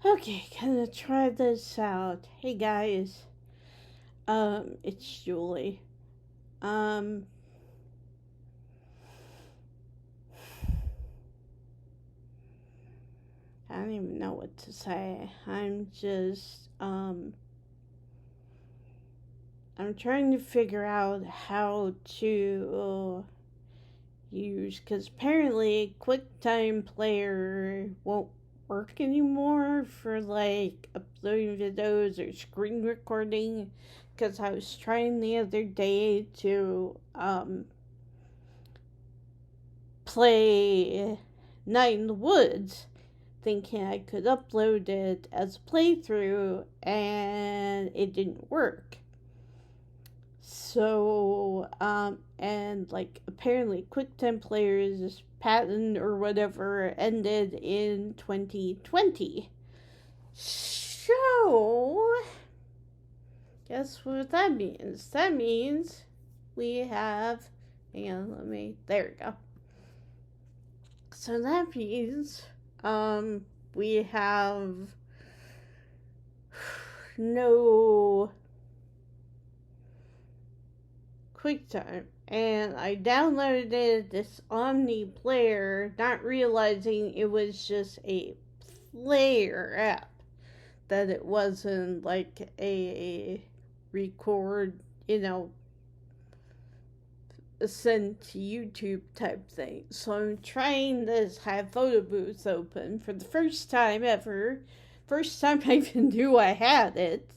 Okay, gonna try this out. Hey guys, it's Julie. Um, I don't even know what to say. I'm trying to figure out how to use, because apparently QuickTime Player won't work anymore for like uploading videos or screen recording. Because I was trying the other day to, play Night in the Woods, thinking I could upload it as a playthrough, and it didn't work. So, and like apparently QuickTime Player's patent or whatever ended in 2020. So, guess what that means? That means we have, hang on, there we go. So that means we have no QuickTime. And I downloaded this Omni player, not realizing it was just a player app, that it wasn't like a record, send to YouTube type thing. So I'm trying this have photo booth open for the first time ever. First time I even knew I had it.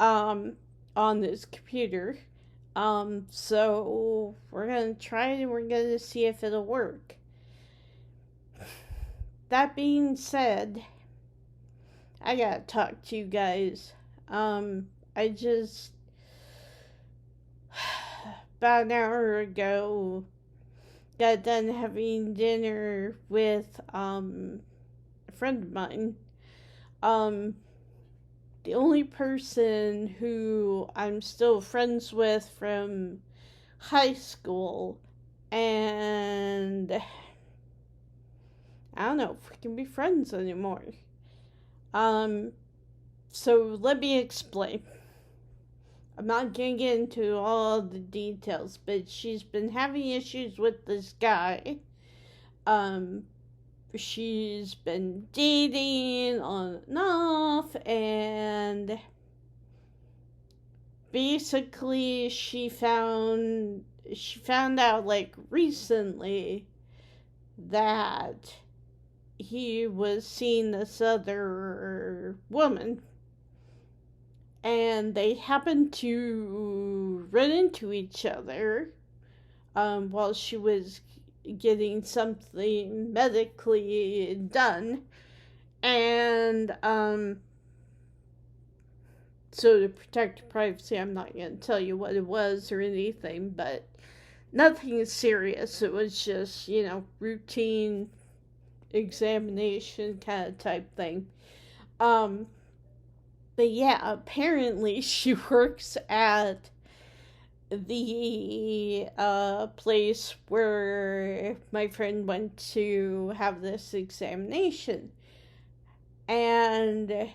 On this computer. So we're gonna try it and we're gonna see if it'll work. That being said, I gotta talk to you guys. I just about an hour ago got done having dinner with a friend of mine. The only person who I'm still friends with from high school, and I don't know if we can be friends anymore. So let me explain. I'm not gonna get into all the details, but she's been having issues with this guy. She's been dating on and off, and basically she found out like recently that he was seeing this other woman, and they happened to run into each other while she was getting something medically done. And so to protect privacy, I'm not going to tell you what it was or anything, but nothing serious. It was just, routine examination kind of type thing. But yeah, apparently she works at the place where my friend went to have this examination. And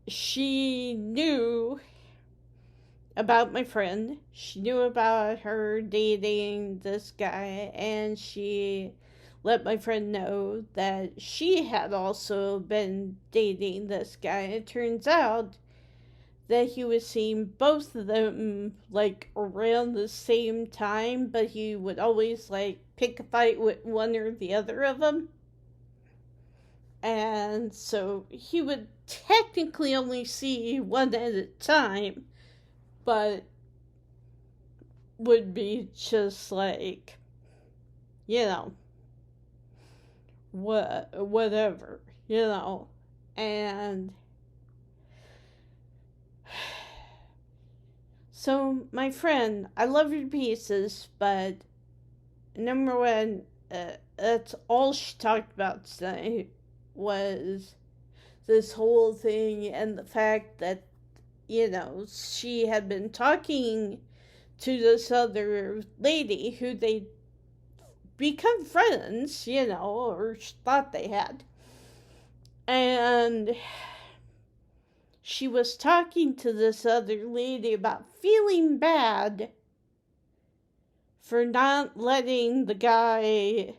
she knew about my friend. She knew about her dating this guy, and she let my friend know that she had also been dating this guy. It turns out that he was seeing both of them like around the same time, but he would always like pick a fight with one or the other of them. And so he would technically only see one at a time, but would be just like, whatever, and so my friend, I love her to pieces, but number one, that's all she talked about tonight was this whole thing, and the fact that she had been talking to this other lady who they become friends, or thought they had. And she was talking to this other lady about feeling bad for not letting the guy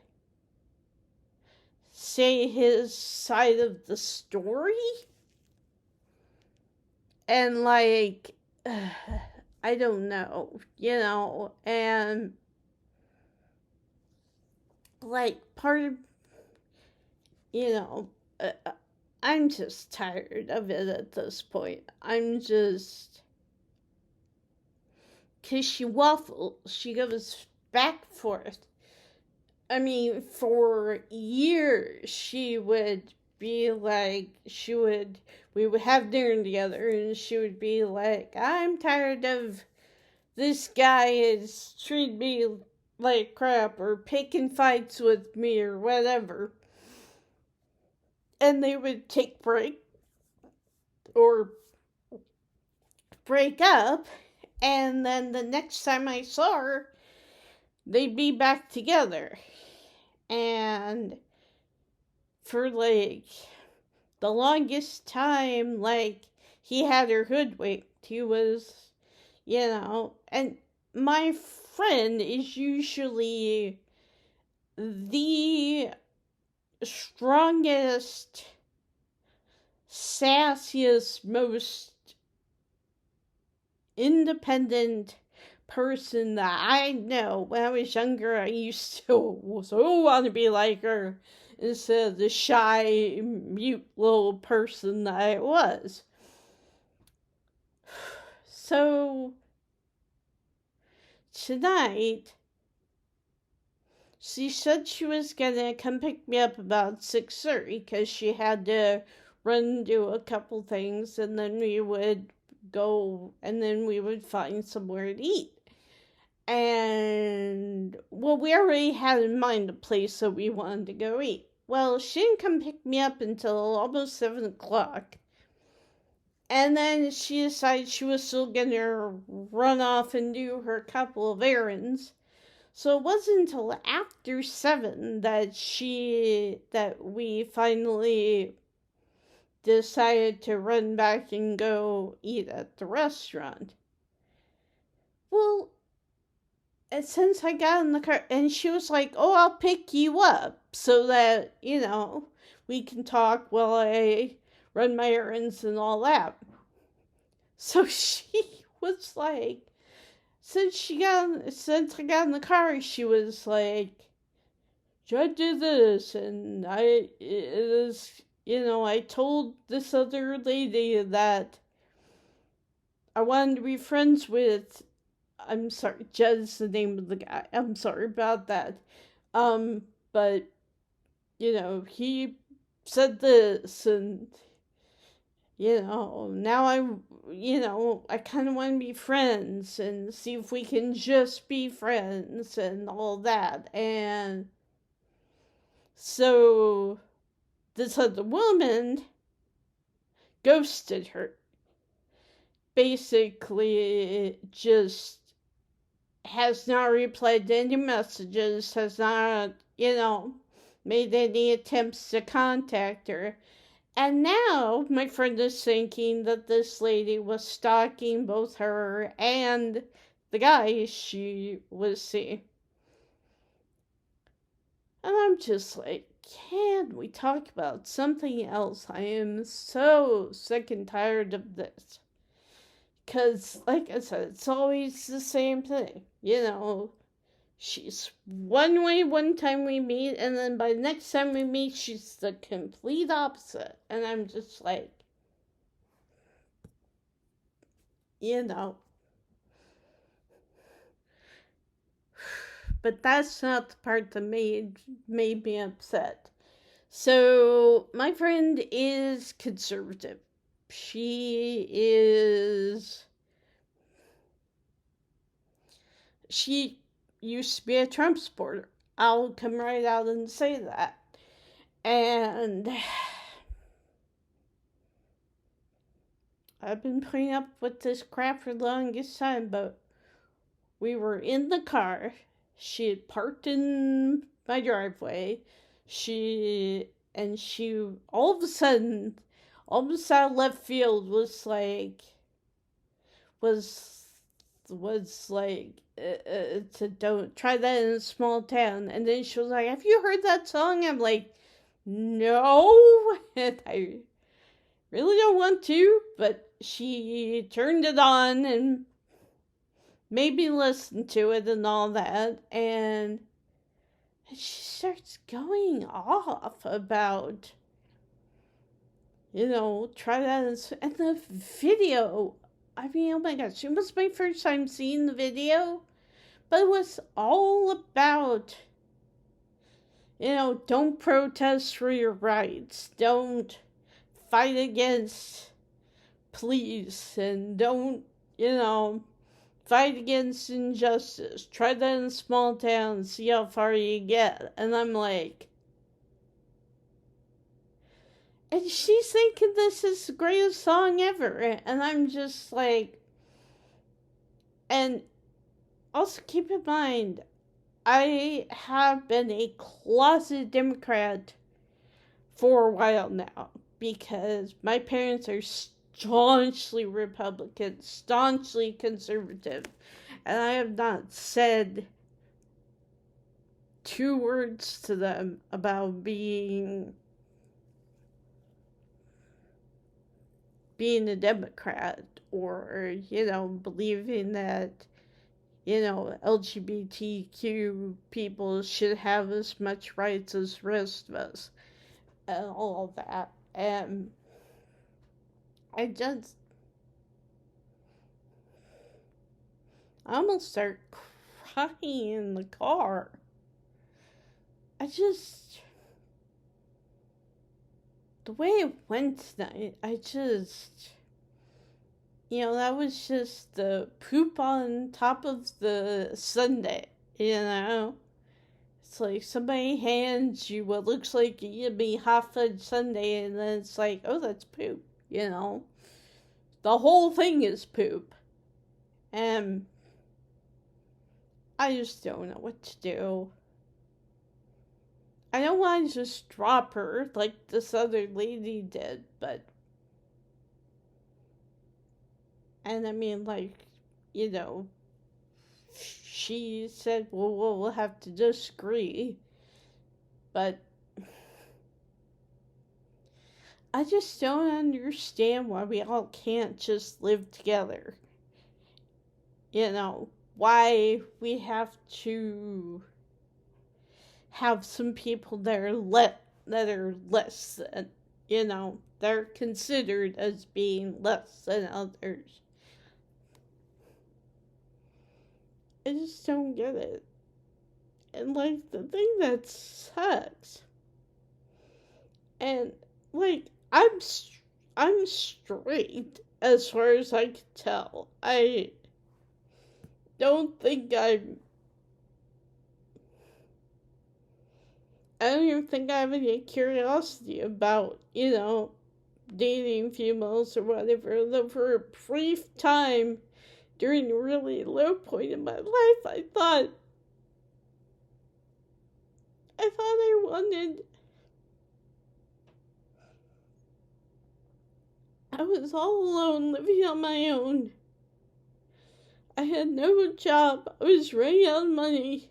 say his side of the story. And like, I don't know, and like part of, you know, I'm just tired of it at this point. Because she waffles, she goes back and forth. I mean, for years, she would be like, we would have dinner together, and she would be like, I'm tired of this guy is treating me like crap, or picking fights with me, or whatever. And they would take break, or break up, and then the next time I saw her, they'd be back together. And for like the longest time, like, he had her hoodwinked. He was, and my friend is usually the strongest, sassiest, most independent person that I know. When I was younger, I used to so want to be like her instead of the shy, mute little person that I was. So tonight, she said she was gonna come pick me up about 6:30 because she had to run do a couple things, and then we would go, and then we would find somewhere to eat. And, well, we already had in mind a place that we wanted to go eat. Well, she didn't come pick me up until almost 7 o'clock. And then she decided she was still gonna run off and do her couple of errands. So it wasn't until after 7 that we finally decided to run back and go eat at the restaurant. Well, and since I got in the car, and she was like, oh, I'll pick you up so that, we can talk while I run my errands and all that. So she was like, since I got in the car, she was like, should I do this? And I told this other lady that I wanted to be friends with, I'm sorry, Jed's the name of the guy. I'm sorry about that. But, he said this, and, now I kind of want to be friends and see if we can just be friends and all that. And so this other woman ghosted her. Basically, just has not replied to any messages, has not, made any attempts to contact her. And now my friend is thinking that this lady was stalking both her and the guy she was seeing. And I'm just like, can we talk about something else? I am so sick and tired of this. Because, like I said, it's always the same thing. She's one way one time we meet, and then by the next time we meet, she's the complete opposite. And I'm just like, But that's not the part that made me upset. So, my friend is conservative. She used to be a Trump supporter. I'll come right out and say that. And I've been putting up with this crap for the longest time, but we were in the car. She had parked in my driveway. She all of a sudden, almost out of left field was like to don't try that in a small town. And then she was like, "Have you heard that song?" I'm like, "No," and I really don't want to. But she turned it on and made me listen to it and all that, and she starts going off about, try that. And the video, I mean, oh my gosh, it was my first time seeing the video, but it was all about, don't protest for your rights, don't fight against police, and don't, fight against injustice. Try that in a small town and see how far you get. And I'm like, and she's thinking this is the greatest song ever. And I'm just like, and also keep in mind, I have been a closet Democrat for a while now because my parents are staunchly Republican, staunchly conservative, and I have not said 2 words to them about being a Democrat or, believing that, LGBTQ people should have as much rights as the rest of us and all of that. And I almost start crying in the car. The way it went tonight, that was just the poop on top of the sundae, It's like somebody hands you what looks like a yummy hot fudge sundae, and then it's like, oh, that's poop, The whole thing is poop. And I just don't know what to do. I don't want to just drop her like this other lady did, and I mean, she said, well, we'll have to disagree, but I just don't understand why we all can't just live together. Why we have to have some people that are less than, they're considered as being less than others. I just don't get it. And the thing that sucks, and I'm straight as far as I can tell. I don't think I don't even think I have any curiosity about, dating females or whatever. Though for a brief time during a really low point in my life, I thought I wanted. I was all alone, living on my own. I had no job. I was running out of money.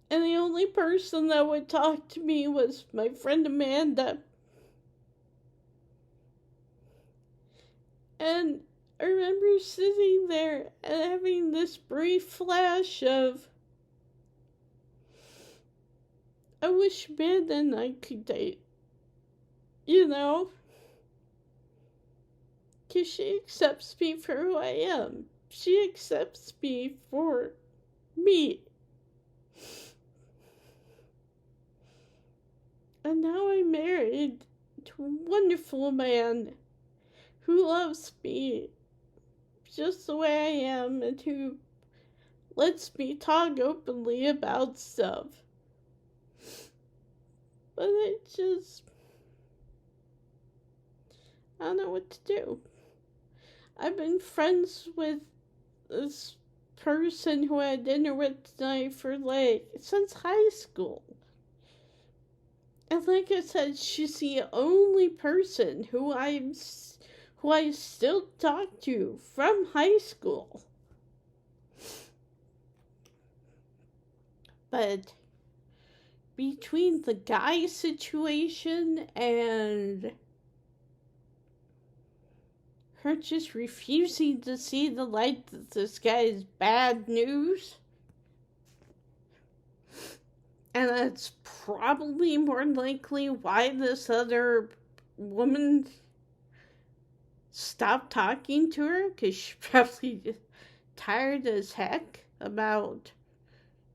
And the only person that would talk to me was my friend Amanda. And I remember sitting there and having this brief flash of, I wish Amanda and I could date. Because she accepts me for who I am. She accepts me for me. And now I'm married to a wonderful man who loves me just the way I am and who lets me talk openly about stuff. But I don't know what to do. I've been friends with this person who I had dinner with tonight for since high school. And like I said, she's the only person who I still talk to from high school. But between the guy situation and her just refusing to see the light that this guy is bad news, and that's probably more likely why this other woman stopped talking to her, because she's probably just tired as heck about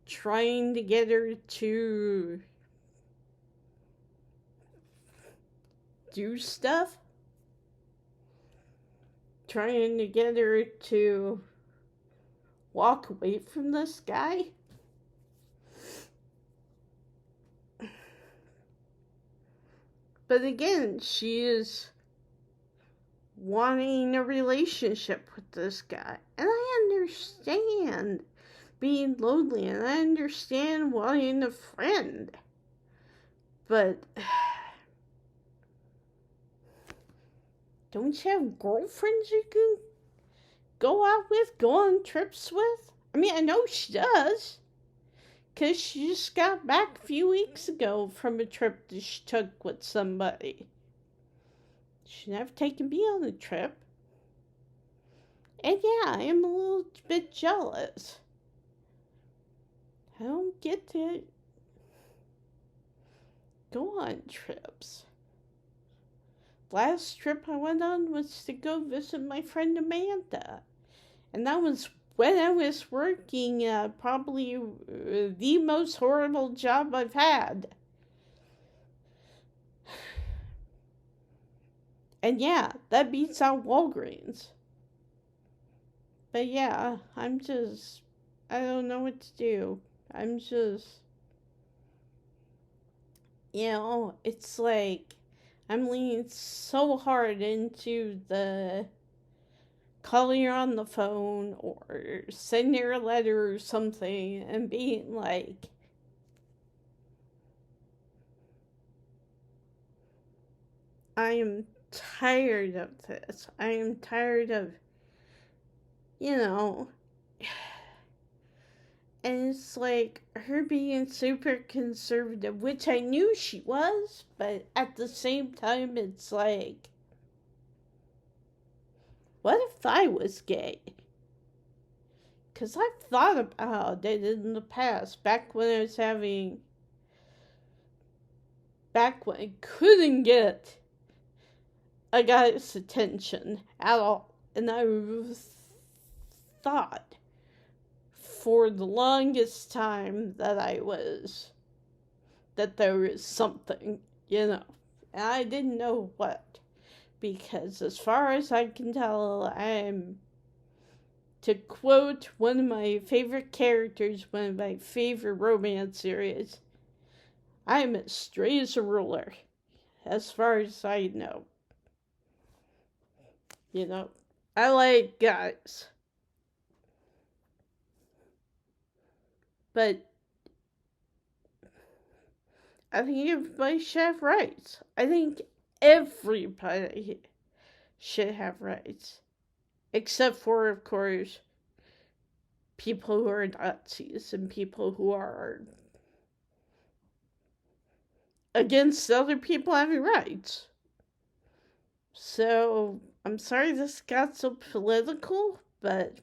trying to get her to do stuff, trying to get her to walk away from this guy. But again, she is wanting a relationship with this guy. And I understand being lonely, and I understand wanting a friend. But don't you have girlfriends you can go out with, go on trips with? I mean, I know she does, because she just got back a few weeks ago from a trip that she took with somebody. She's never taken me on a trip. And yeah, I am a little bit jealous. I don't get to go on trips. Last trip I went on was to go visit my friend Amanda. And that was when I was working probably the most horrible job I've had. And yeah, that beats out Walgreens. But yeah, I don't know what to do. It's like I'm leaning so hard into the calling her on the phone or sending her a letter or something and being like, I am tired of this. I am tired of, and it's like her being super conservative, which I knew she was, but at the same time, it's like, what if I was gay? Because I've thought about it in the past, back when I couldn't get a guy's attention at all. And I thought for the longest time that there was something, and I didn't know what. Because as far as I can tell, to quote one of my favorite characters, one of my favorite romance series, I'm as straight as a ruler, as far as I know. I like guys. But I think everybody should have rights. I think everybody should have rights. Except for, of course, people who are Nazis and people who are against other people having rights. So, I'm sorry this got so political, but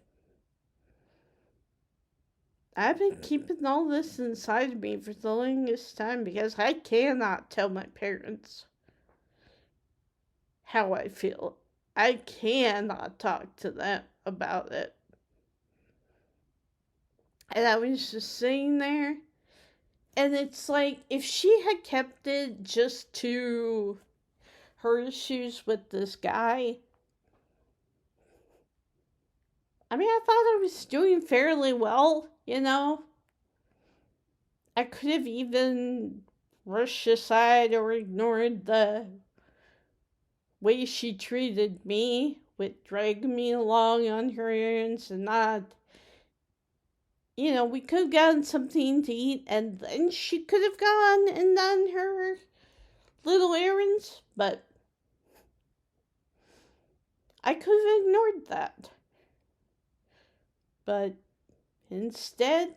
I've been keeping all this inside of me for the longest time because I cannot tell my parents how I feel. I cannot talk to them about it. And I was just sitting there, and it's like, if she had kept it just to her issues with this guy, I mean, I thought I was doing fairly well, I could have even brushed aside or ignored the way she treated me, with dragging me along on her errands and not, we could have gotten something to eat, and then she could have gone and done her little errands, but I could have ignored that. But instead,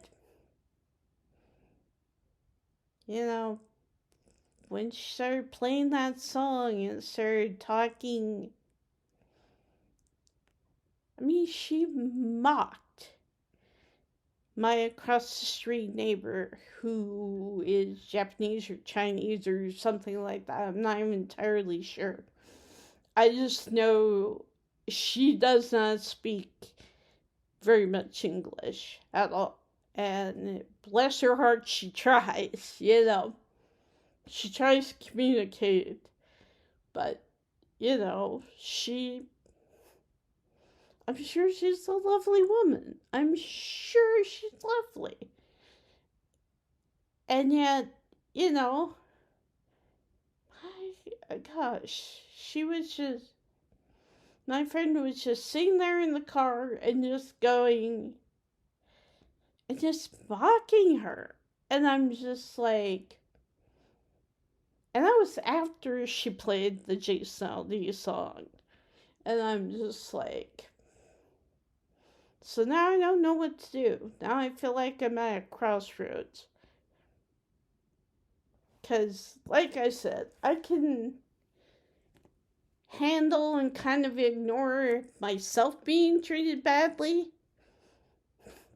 when she started playing that song and started talking, she mocked my across the street neighbor who is Japanese or Chinese or something like that. I'm not even entirely sure. I just know she does not speak very much English at all. And bless her heart, she tries, She tries to communicate. But, I'm sure she's a lovely woman. I'm sure she's lovely. And yet, gosh, my friend was just sitting there in the car and just going, and just mocking her. And I'm just like, and that was after she played the Jason Aldean song. And I'm just like, so now I don't know what to do. Now I feel like I'm at a crossroads. Because, like I said, I can handle and kind of ignore myself being treated badly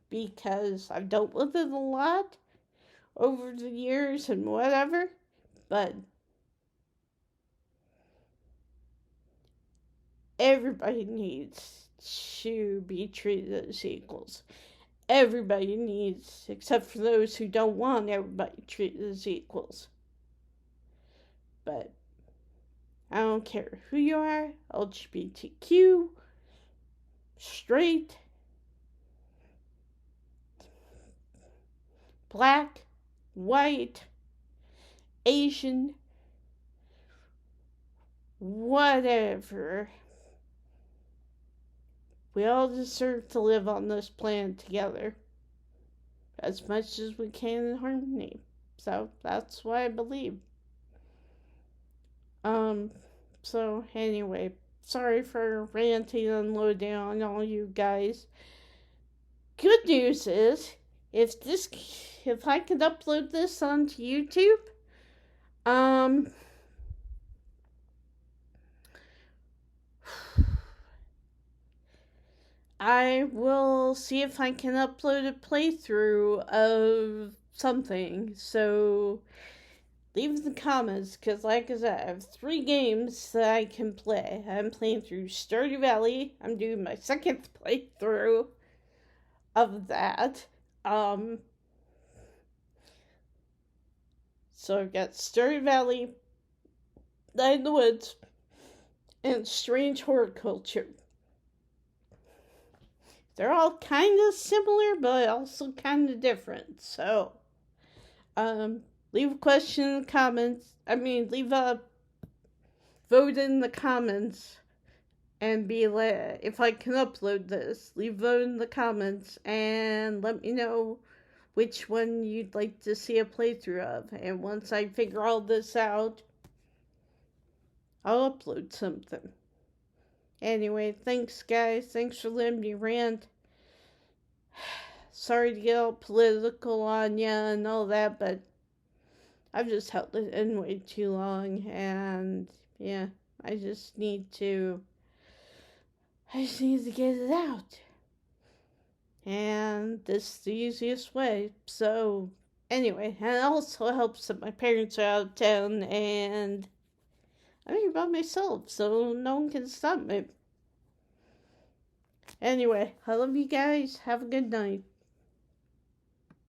because I've dealt with it a lot over the years and whatever, but everybody needs to be treated as equals. Everybody needs, except for those who don't want everybody treated as equals. But I don't care who you are, LGBTQ, straight, black, white, Asian, whatever. We all deserve to live on this planet together as much as we can in harmony. So that's what I believe. So anyway, sorry for ranting and unloading on all you guys. Good news is, if I could upload this onto YouTube, I will see if I can upload a playthrough of something. So leave in the comments, because like I said, I have 3 games that I can play. I'm playing through Stardew Valley. I'm doing my second playthrough of that. So I've got Stardew Valley, Night in the Woods, and Strange Horticulture. They're all kind of similar, but also kind of different. So, leave a question in the comments. Leave a vote in the comments and be like, if I can upload this, leave a vote in the comments and let me know which one you'd like to see a playthrough of. And once I figure all this out, I'll upload something. Anyway, thanks guys. Thanks for letting me rant. Sorry to get all political on ya and all that, but I've just held it in way too long, and yeah, I just need to get it out. And this is the easiest way. So, anyway, and it also helps that my parents are out of town, and I'm here by myself, so no one can stop me. Anyway, I love you guys. Have a good night.